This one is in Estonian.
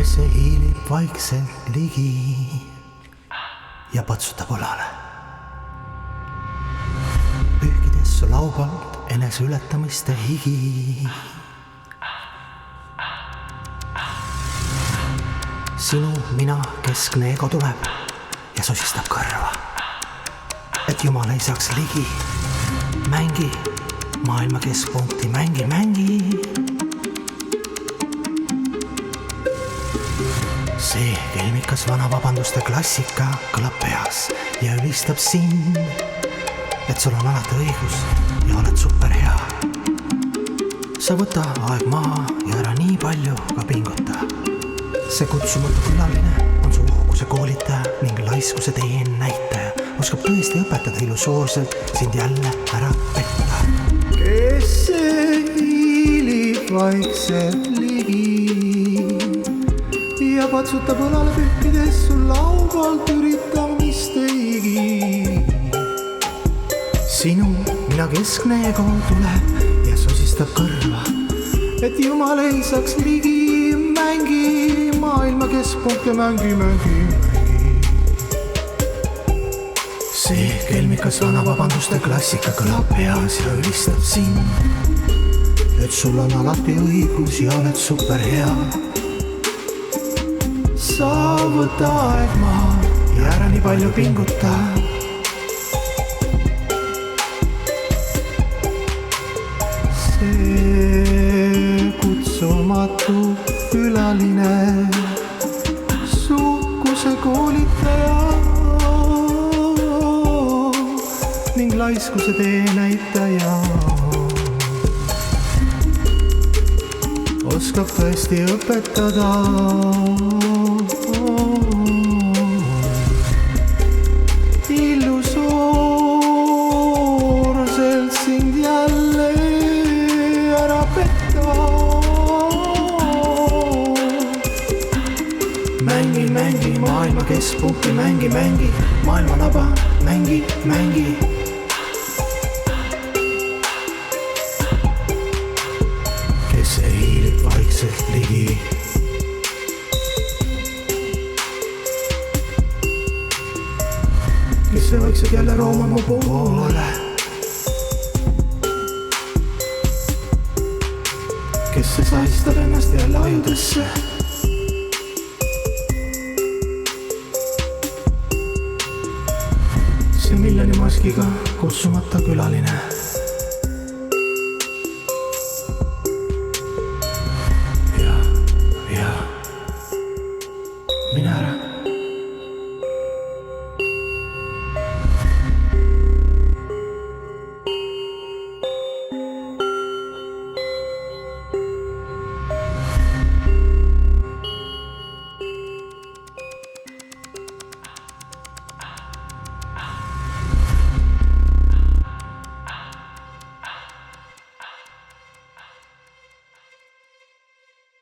kes see hiilib vaikselt ligi ja patsutab õlale. Pühkides su laubalt eneseületamiste higi. Sinu mina keskne ego tuleb ja sosistab kõrva, et Jumal ei saaks ligi. Mängi maailma keskpunkti, mängi. See kelmikas vana vabanduste klassika kõlab peas ja ülistab sind, et sul on alati õigus ja oled superhea. Sa võta aeg maha ja ära nii palju ka pinguta. See kutsumatu külaline on su uhkuse koolitaja ning laiskuse teen näitaja. Oskab tõesti õpetada illusoorselt sind jälle ära petta. Kes see hiilib vaikselt ligi ja patsutab õlale pühkides sul laubalt üritamiste higi. Sinu mina keskne ego tuleb ja sosistab kõrva, et Jumal ei saaks ligi. Mängi maailma keskpunkt ja mängi. See kelmikas vana vabanduste klassika kõlab peas ja ülistab sind, et sul on alati õigus ja oled superhea. Sa võta aeg maha ja ära nii palju pinguta. See kutsumatu külaline, suhkuse koolitaja ning laiskuse tee näitaja. Oskab tõesti õpetada illusoorselt sind jälle ära petta. Mängi maailma keskpunkti, mängi maailma naba, mängi. Kes see hiilib vaikselt ligi kes see vaikselt jälle rooma mu poole, kes see sahistab ennast jälle ajudesse. See miljoni maskiga kutsumata külaline.